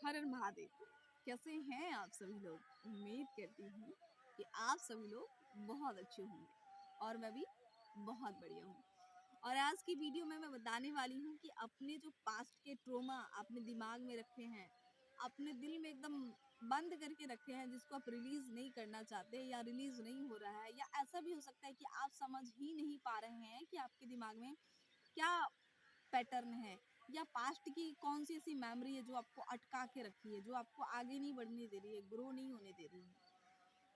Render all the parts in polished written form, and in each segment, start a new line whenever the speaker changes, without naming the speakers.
हर हर महादेव। कैसे हैं आप सभी लोग? उम्मीद करती हूँ कि आप सभी लोग बहुत अच्छे होंगे और मैं भी बहुत बढ़िया हूँ। और आज की वीडियो में मैं बताने वाली हूँ कि अपने जो पास्ट के ट्रोमा अपने दिमाग में रखे हैं, अपने दिल में एकदम बंद करके रखे हैं, जिसको आप रिलीज नहीं करना चाहते या रिलीज नहीं हो रहा है, या ऐसा भी हो सकता है कि आप समझ ही नहीं पा रहे हैं कि आपके दिमाग में क्या पैटर्न है, या पास्ट की कौन सी ऐसी मेमोरी है जो आपको अटका के रखी है, जो आपको आगे नहीं बढ़ने दे रही है, ग्रो नहीं होने दे रही है।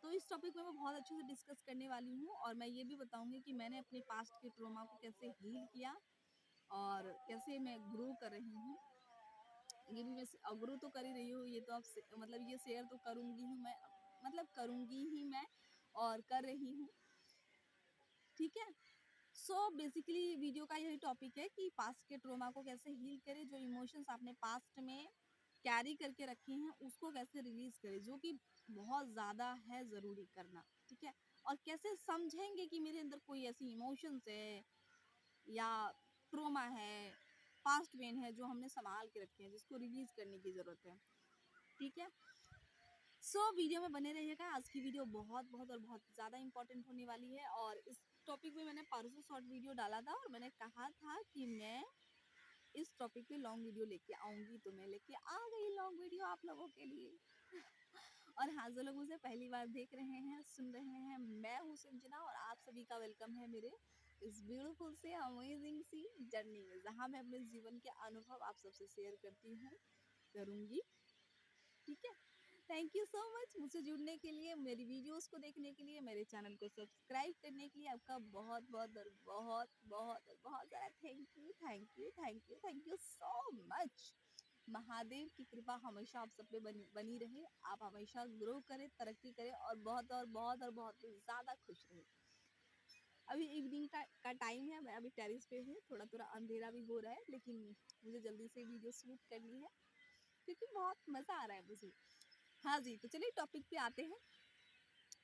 तो इस टॉपिक में मैं बहुत अच्छे से डिस्कस करने वाली हूँ, और मैं ये भी बताऊंगी कि मैंने अपने पास्ट के ट्रॉमा को कैसे हील किया और कैसे मैं ग्रो कर रही हूँ। ये भी मैं ग्रो तो कर ही रही हूँ, ये तो आप मतलब ये शेयर तो करूंगी ही मैं, मतलब करूंगी ही मैं, और कर रही हूँ। ठीक है। सो बेसिकली वीडियो का यही टॉपिक है कि पास्ट के ट्रोमा को कैसे हील करें, जो इमोशंस आपने पास्ट में कैरी करके रखे हैं उसको कैसे रिलीज करें, जो कि बहुत ज़्यादा है ज़रूरी करना। ठीक है। और कैसे समझेंगे कि मेरे अंदर कोई ऐसी इमोशंस है या ट्रोमा है, पास्ट पेन है जो हमने संभाल के रखे हैं, जिसको रिलीज करने की ज़रूरत है। ठीक है। वीडियो में बने रहिएगा। आज की वीडियो बहुत बहुत और बहुत ज़्यादा इंपॉर्टेंट होने वाली है, और इस टॉपिक में मैंने परसों शॉर्ट वीडियो डाला था और मैंने कहा था कि मैं इस टॉपिक पे लॉन्ग वीडियो लेके आऊंगी, तो मैं लेके आ गई लॉन्ग वीडियो आप लोगों के लिए। और हाँ, जो लोग मुझे पहली बार देख रहे हैं, सुन रहे हैं, मैं हूँ संजना, और आप सभी का वेलकम है मेरे इस ब्यूटीफुल से अमेजिंग सी जर्नी में, जहाँ मैं अपने जीवन के अनुभव आप सबसे शेयर करती हूँ, करूँगी। ठीक है। थैंक यू सो मच मुझसे जुड़ने के लिए, मेरी वीडियोस को देखने के लिए, मेरे चैनल को सब्सक्राइब करने के लिए आपका बहुत बहुत और बहुत बहुत और बहुत सारा thank you, thank you, thank you, thank you so much. Mahadev की कृपा हमेशा आप सब पे बनी रहे, आप हमेशा ग्रो करें, तरक्की करें, और बहुत और बहुत और बहुत ज़्यादा खुश रहे। अभी इवनिंग का टाइम है, मैं अभी टेरिस पे हूँ, थोड़ा थोड़ा अंधेरा भी हो रहा है, लेकिन मुझे जल्दी से वीडियो शूट करनी है क्योंकि बहुत मज़ा आ रहा है मुझे। हाँ जी, तो चलिए टॉपिक पे आते हैं।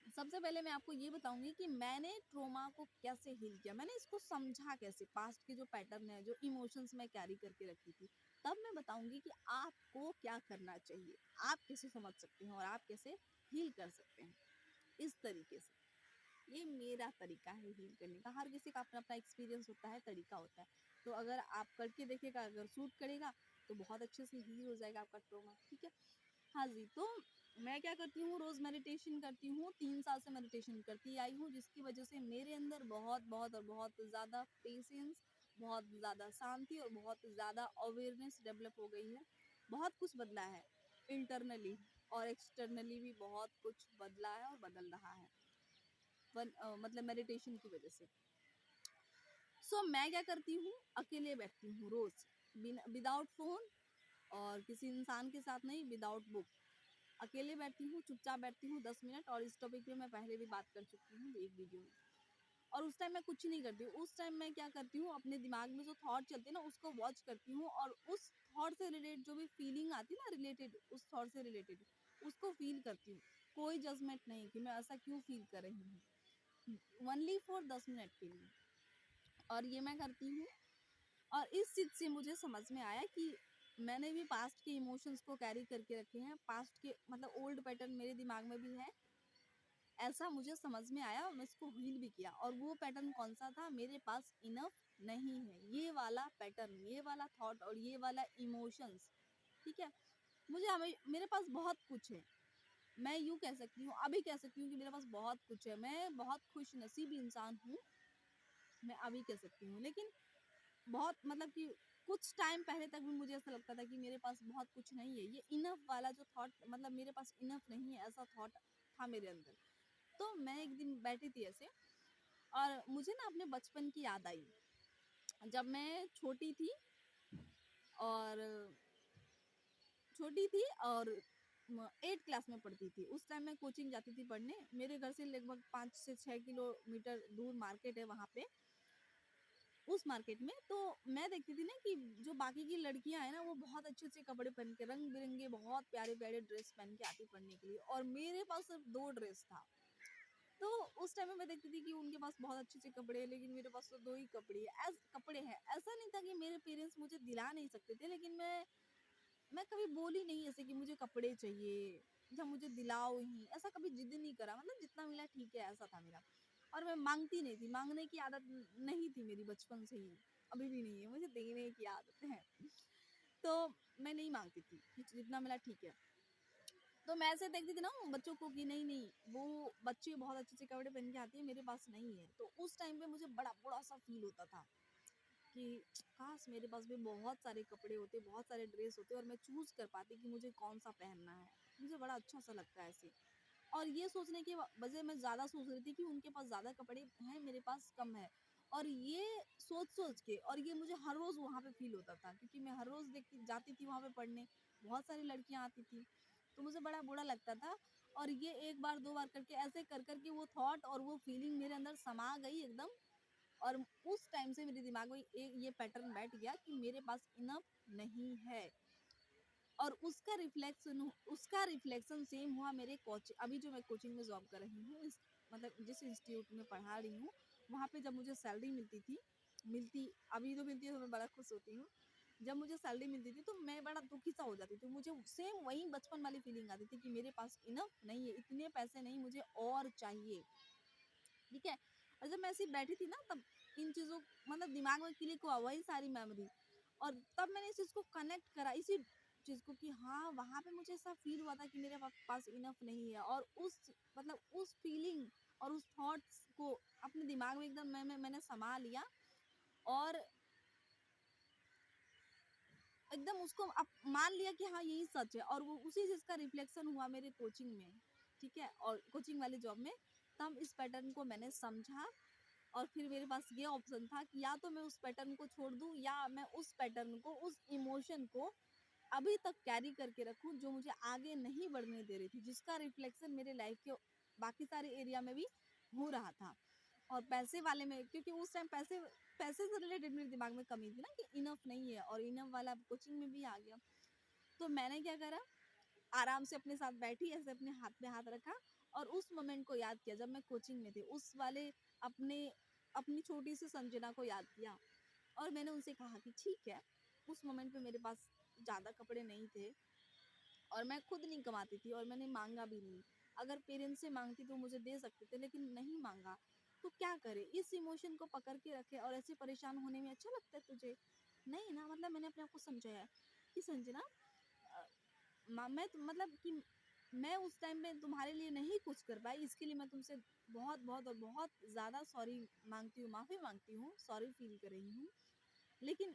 सबसे पहले मैं आपको ये बताऊंगी कि मैंने ट्रोमा को कैसे हील किया, मैंने इसको समझा कैसे, पास्ट के जो पैटर्न है, जो इमोशंस मैं कैरी करके रखी थी। तब मैं बताऊंगी कि आपको क्या करना चाहिए, आप कैसे समझ सकते हैं और आप कैसे हील कर सकते हैं इस तरीके से। ये मेरा तरीका है हील करने का। हर किसी का अपना अपना एक्सपीरियंस होता है, तरीका होता है। तो अगर आप करके देखेगा, अगर सूट करेगा, तो बहुत अच्छे से हील हो जाएगा आपका ट्रोमा। ठीक है। हाँ जी, तो मैं क्या करती हूँ, रोज़ मेडिटेशन करती हूँ, 3 साल से मेडिटेशन करती आई हूँ, जिसकी वजह से मेरे अंदर बहुत बहुत और बहुत ज़्यादा पेशेंस, बहुत ज़्यादा शांति और बहुत ज़्यादा अवेयरनेस डेवलप हो गई है। बहुत कुछ बदला है इंटरनली, और एक्सटर्नली भी बहुत कुछ बदला है और बदल रहा है, मतलब मेडिटेशन की वजह से। मैं क्या करती हूँ, अकेले बैठती हूँ रोज़, बिना विदाउट फ़ोन, और किसी इंसान के साथ नहीं, विदाउट बुक। अकेले बैठती हूँ, चुपचाप बैठती हूँ 10 मिनट, और इस टॉपिक पे मैं पहले भी बात कर चुकी हूँ एक वीडियो में। और उस टाइम मैं कुछ नहीं करती हूँ, उस टाइम मैं क्या करती हूँ, अपने दिमाग में जो थॉट चलते हैं ना, उसको वॉच करती हूँ, और उस थॉट से रिलेटेड जो भी फीलिंग आती है ना, रिलेटेड उस थॉट से रिलेटेड, उसको फील करती हूँ। कोई जजमेंट नहीं कि मैं ऐसा क्यों फील कर रही हूँ, ओनली फॉर 10 मिनट के लिए। और ये मैं करती हूँ, और इस चीज़ से मुझे समझ में आया कि मैंने भी पास्ट के इमोशंस को कैरी करके रखे हैं, पास्ट के मतलब ओल्ड पैटर्न मेरे दिमाग में भी है, ऐसा मुझे समझ में आया, और मैं इसको हील भी किया। और वो पैटर्न कौन सा था, मेरे पास इनफ नहीं है, ये वाला पैटर्न, ये वाला थॉट और ये वाला इमोशंस। ठीक है। मुझे हमें मेरे पास बहुत कुछ है, मैं यूँ कह सकती हूँ, अभी कह सकती हूँ कि मेरे पास बहुत कुछ है, मैं बहुत खुश नसीब इंसान हूँ, मैं अभी कह सकती हूँ। लेकिन बहुत मतलब कि कुछ टाइम पहले तक भी मुझे ऐसा लगता था कि मेरे पास बहुत कुछ नहीं है, ये इनफ वाला जो थॉट, मतलब मेरे पास इनफ नहीं है, ऐसा थॉट था मेरे अंदर। तो मैं एक दिन बैठी थी ऐसे, और मुझे ना अपने बचपन की याद आई, जब मैं और छोटी थी और 8 क्लास में पढ़ती थी। उस टाइम मैं कोचिंग जाती थी पढ़ने, मेरे घर से लगभग 5 से 6 किलोमीटर दूर मार्केट है वहाँ पे। उस मार्केट में तो मैं देखती थी ना कि जो बाकी की लड़कियां हैं ना, वो बहुत अच्छे अच्छे कपड़े पहन के, रंग बिरंगे बहुत प्यारे प्यारे ड्रेस पहन के आती पढ़ने के लिए, और मेरे पास सिर्फ 2 ड्रेस था। तो उस टाइम में मैं देखती थी कि उनके पास बहुत अच्छे अच्छे कपड़े हैं, लेकिन मेरे पास तो 2 ही कपड़े हैं। ऐसा नहीं था कि मेरे पेरेंट्स मुझे दिला नहीं सकते थे, लेकिन मैं मैं कभी बोली नहीं ऐसे कि मुझे कपड़े चाहिए या मुझे दिलाओ ही, ऐसा कभी जिद नहीं करा, मतलब जितना मिला ठीक है, ऐसा था मेरा। और मैं माँगती नहीं थी, माँगने की आदत नहीं थी मेरी बचपन से ही, अभी भी नहीं है, मुझे देने की आदत है। तो मैं नहीं माँगती थी कि जितना मिला ठीक है। तो मैं ऐसे देखती थी ना बच्चों को कि नहीं-नहीं, वो बच्चे बहुत अच्छे-अच्छे कपड़े पहन के आती है, मेरे पास नहीं है। तो उस टाइम पे मुझे बड़ा बुरा-सा फ़ील होता था कि काश मेरे पास भी बहुत सारे कपड़े होते, बहुत सारे ड्रेस होते और मैं चूज़ कर पाती कि मुझे कौन-सा पहनना है। मुझे बड़ा अच्छा-सा लगता है ऐसे। और ये सोचने की वजह मैं ज़्यादा सोच रही थी कि उनके पास ज़्यादा कपड़े हैं, मेरे पास कम है। और ये सोच-सोच के, और ये मुझे हर रोज़ वहाँ पे फ़ील होता था क्योंकि मैं हर रोज़ देखती जाती थी वहाँ पे पढ़ने, बहुत सारी लड़कियाँ आती थी, तो मुझे बड़ा बुरा लगता था। और ये एक बार, 2 बार करके ऐसे कर के वो थॉट और वो फीलिंग मेरे अंदर समा गई एकदम। और उस टाइम से मेरे दिमाग में ये पैटर्न बैठ गया कि मेरे पास इनफ नहीं है। और उसका रिफ्लेक्शन सेम हुआ मेरे कोच अभी जो मैं कोचिंग में जॉब कर रही हूँ, इस मतलब जिस इंस्टीट्यूट में पढ़ा रही हूँ, वहाँ पे जब मुझे सैलरी मिलती थी, मिलती अभी तो मिलती है तो मैं बड़ा खुश होती हूँ। जब मुझे सैलरी मिलती थी तो मैं बड़ा दुखी सा हो जाती थी, मुझे सेम वही बचपन वाली फीलिंग आती थी कि मेरे पास इनफ नहीं है, इतने पैसे नहीं, मुझे और चाहिए। ठीक है। और जब मैं ऐसी बैठी थी ना, तब इन चीज़ों मतलब दिमाग में क्लिक हुआ वही सारी मेमोरी। और तब मैंने इस चीज़ को कनेक्ट करा इसी चीज़ को कि हाँ, वहाँ पे मुझे ऐसा फ़ील हुआ था कि मेरे पास इनफ नहीं है। और उस मतलब उस फीलिंग और उस थॉट्स को अपने दिमाग में एकदम मैंने समा लिया। और एकदम उसको अब मान लिया कि हाँ, यही सच है। और वो उसी चीज़ का रिफ्लेक्शन हुआ मेरे कोचिंग में, ठीक है? और कोचिंग वाली जॉब में तब इस पैटर्न को मैंने समझा। और फिर मेरे पास ये ऑप्शन था कि या तो मैं उस पैटर्न को छोड़ दूँ या मैं उस पैटर्न को, उस इमोशन को अभी तक कैरी करके रखूँ जो मुझे आगे नहीं बढ़ने दे रही थी, जिसका रिफ्लेक्शन मेरे लाइफ के बाकी सारे एरिया में भी हो रहा था। और पैसे वाले में, क्योंकि उस टाइम पैसे पैसे से रिलेटेड मेरे दिमाग में कमी थी ना कि इनफ नहीं है, और इनफ वाला कोचिंग में भी आ गया। तो मैंने क्या करा, आराम से अपने साथ बैठी, ऐसे अपने हाथ पे हाथ रखा और उस मोमेंट को याद किया जब मैं कोचिंग में थी। उस वाले अपने अपनी छोटी सी संजना को याद किया और मैंने उनसे कहा कि ठीक है, उस मोमेंट पे मेरे पास ज़्यादा कपड़े नहीं थे और मैं खुद नहीं कमाती थी और मैंने माँगा भी नहीं। अगर पेरेंट्स से माँगती तो मुझे दे सकते थे, लेकिन नहीं माँगा। तो क्या करें? इस इमोशन को पकड़ के रखे और ऐसे परेशान होने में अच्छा लगता है तुझे? नहीं ना, मतलब मैंने अपने आप को समझाया कि संजना, अ, मैं तो मतलब कि मैं उस टाइम में तुम्हारे लिए नहीं कुछ कर पाई, इसके लिए मैं तुमसे बहुत बहुत और बहुत ज़्यादा सॉरी मांगती हूँ, माफ़ी मांगती हूँ, सॉरी फील कर रही हूँ। लेकिन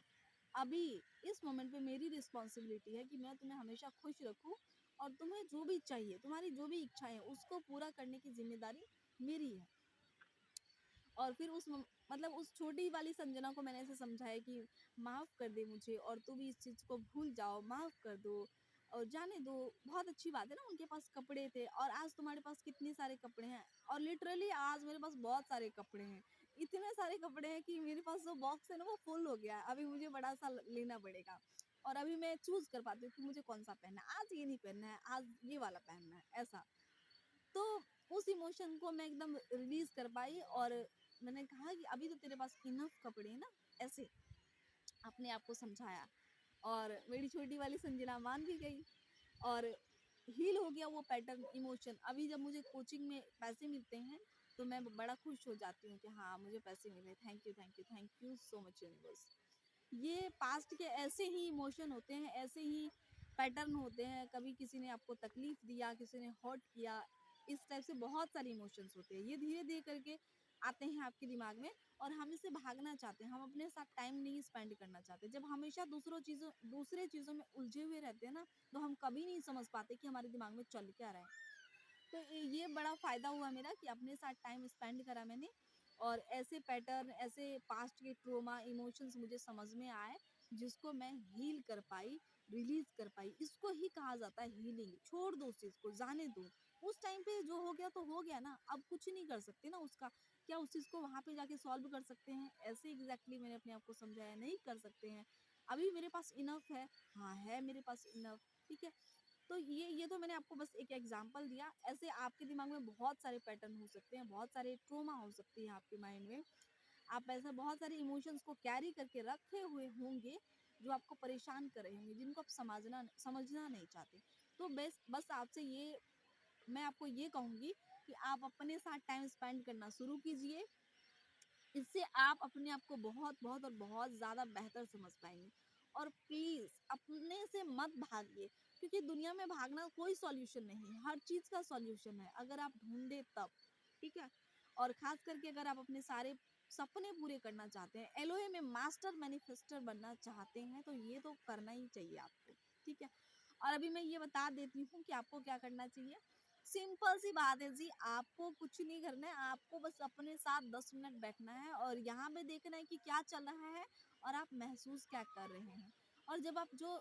अभी इस मोमेंट पे मेरी रिस्पॉन्सिबिलिटी है कि मैं तुम्हें हमेशा खुश रखूँ और तुम्हें जो भी चाहिए, तुम्हारी जो भी इच्छाएं हैं, उसको पूरा करने की जिम्मेदारी मेरी है। और फिर मतलब उस छोटी वाली संजना को मैंने ऐसे समझाया कि माफ़ कर दे मुझे और तू भी इस चीज़ को भूल जाओ, माफ़ कर दो और जाने दो। बहुत अच्छी बात है ना, उनके पास कपड़े थे और आज तुम्हारे पास कितने सारे कपड़े हैं। और लिटरली आज मेरे पास बहुत सारे कपड़े हैं। इतने सारे कपड़े हैं कि मेरे पास जो बॉक्स है ना वो फुल हो गया है। अभी मुझे बड़ा-सा लेना पड़ेगा और अभी मैं चूज़ कर पाती हूँ कि मुझे कौन-सा पहनना है। आज ये नहीं पहनना है, आज ये वाला पहनना है, ऐसा। तो उस इमोशन को मैं एकदम रिलीज कर पाई और मैंने कहा कि अभी तो तेरे पास इनफ कपड़े हैं ना, ऐसे अपने आप को समझाया। और मेरी छोटी वाली संजना मान भी गई और हील हो गया वो पैटर्न इमोशन। अभी जब मुझे कोचिंग में पैसे मिलते हैं तो मैं बड़ा खुश हो जाती हूँ कि हाँ, मुझे पैसे मिले, thank you thank you thank you so much universe. ये पास्ट के ऐसे ही इमोशन होते हैं, ऐसे ही पैटर्न होते हैं। कभी किसी ने आपको तकलीफ दिया, किसी ने हर्ट किया, इस टाइप से बहुत सारे इमोशंस होते हैं। ये धीरे-धीरे करके आते हैं आपके दिमाग में और हम इससे भागना चाहते हैं। हम अपने साथ टाइम नहीं स्पेंड करना चाहते। जब हमेशा दूसरे चीज़ों में उलझे हुए रहते हैं ना, तो हम कभी नहीं समझ पाते कि हमारे दिमाग में चल क्या रहा है। तो ये बड़ा फ़ायदा हुआ मेरा कि अपने साथ टाइम स्पेंड करा मैंने और ऐसे पैटर्न, ऐसे पास्ट के ट्रॉमा, इमोशंस मुझे समझ में आए, जिसको मैं हील कर पाई, रिलीज़ कर पाई। इसको ही कहा जाता है हीलिंग। छोड़ दो उस चीज़ को, जाने दो। उस टाइम पे जो हो गया तो हो गया ना, अब कुछ नहीं कर सकते ना उसका। क्या उस चीज़ को वहाँ पे जाके सॉल्व कर सकते हैं? ऐसे एग्ज़ैक्टली मैंने अपने आप को समझाया, नहीं कर सकते हैं। अभी मेरे पास इनफ़ है, हाँ, है मेरे पास इनफ़, ठीक है? तो ये तो मैंने आपको बस एक एग्जांपल दिया। ऐसे आपके दिमाग में बहुत सारे पैटर्न हो सकते हैं, बहुत सारे ट्रॉमा हो सकती है आपके माइंड में। आप ऐसा बहुत सारे इमोशंस को कैरी करके रखे हुए होंगे, जो आपको परेशान कर रहे होंगे, जिनको आप समझना नहीं चाहते। तो बस आपसे ये मैं आपको ये कहूँगी कि आप अपने साथ टाइम स्पेंड करना शुरू कीजिए। इससे आप अपने आप को बहुत और बहुत ज़्यादा बेहतर समझ पाएँगे। और प्लीज़ अपने से मत भागिए, क्योंकि दुनिया में भागना कोई सॉल्यूशन नहीं है, हर चीज़ का सॉल्यूशन है, अगर आप ढूँढे तब, ठीक है? और ख़ास करके अगर आप अपने सारे सपने पूरे करना चाहते हैं, एलओए में मास्टर मैनिफेस्टर बनना चाहते हैं, तो ये तो करना ही चाहिए आपको, ठीक है? और अभी मैं ये बता देती हूँ कि आपको क्या करना चाहिए। सिंपल सी बात है जी, आपको कुछ नहीं करना है, आपको बस अपने साथ 10 मिनट बैठना है और यहाँ पे देखना है कि क्या चल रहा है और आप महसूस क्या कर रहे हैं। और जब आप जो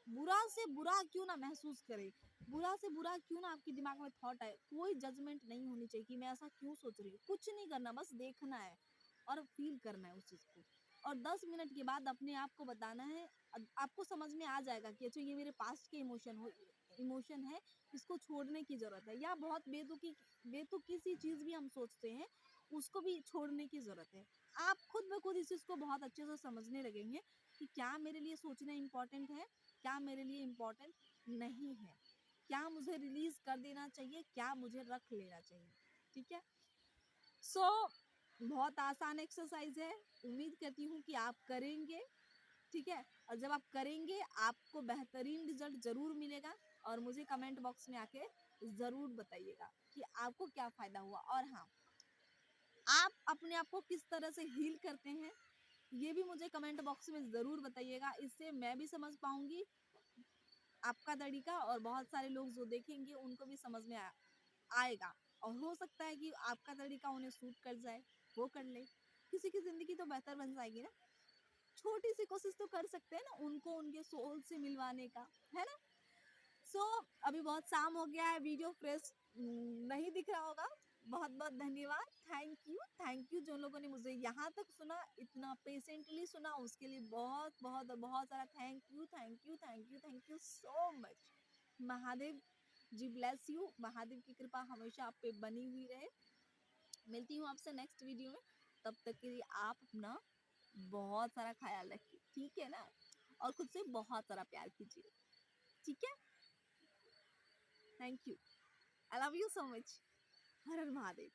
बुरा से बुरा क्यों ना महसूस करें, बुरा से बुरा क्यों ना आपके दिमाग में थॉट आए, कोई जजमेंट नहीं होनी चाहिए कि मैं ऐसा क्यों सोच रही हूँ, कुछ नहीं करना, बस देखना है और फील करना है उस चीज़ को। और 10 मिनट के बाद अपने आप को बताना है, आपको समझ में आ जाएगा कि अच्छा ये मेरे पास्ट के इमोशन है, इसको छोड़ने की ज़रूरत है। या बहुत बेतुकी सी चीज़ भी हम सोचते हैं, उसको भी छोड़ने की ज़रूरत है। आप खुद ब खुद इस चीज़ को बहुत अच्छे से समझने लगेंगे कि क्या मेरे लिए सोचना इम्पोर्टेंट है, क्या मेरे लिए इम्पोर्टेंट नहीं है, क्या मुझे रिलीज़ कर देना चाहिए, क्या मुझे रख लेना चाहिए, ठीक है? सो बहुत आसान एक्सरसाइज़ है, उम्मीद करती हूँ कि आप करेंगे, ठीक है? और जब आप करेंगे, आपको बेहतरीन रिज़ल्ट ज़रूर मिलेगा और मुझे कमेंट बॉक्स में आके ज़रूर बताइएगा कि आपको क्या फ़ायदा हुआ। और हाँ, आप अपने आप को किस तरह से हील करते हैं, ये भी मुझे कमेंट बॉक्स में ज़रूर बताइएगा। इससे मैं भी समझ पाऊँगी आपका तरीका, और बहुत सारे लोग जो देखेंगे उनको भी समझ में आएगा। और हो सकता है कि आपका तरीका उन्हें सूट कर जाए, वो कर ले। किसी की ज़िंदगी तो बेहतर बन जाएगी ना। छोटी सी कोशिश तो कर सकते हैं ना उनको उनके सोल से मिलवाने का, है ना? सो अभी बहुत शाम हो गया है, वीडियो फ्रेश नहीं दिख रहा होगा। बहुत बहुत धन्यवाद, थैंक यू जो लोगों ने मुझे यहाँ तक सुना, इतना पेशेंटली सुना, उसके लिए बहुत सारा thank you so much. Mahadev ji bless you, Mahadev की कृपा हमेशा आप पे बनी हुई रहे। मिलती हूँ आपसे नेक्स्ट वीडियो में, तब तक के लिए आप अपना बहुत सारा ख्याल रखिए, ठीक है ना? और खुद से बहुत सारा प्यार कीजिए, ठीक है? Thank you, I love you so much. Her her Mahadev.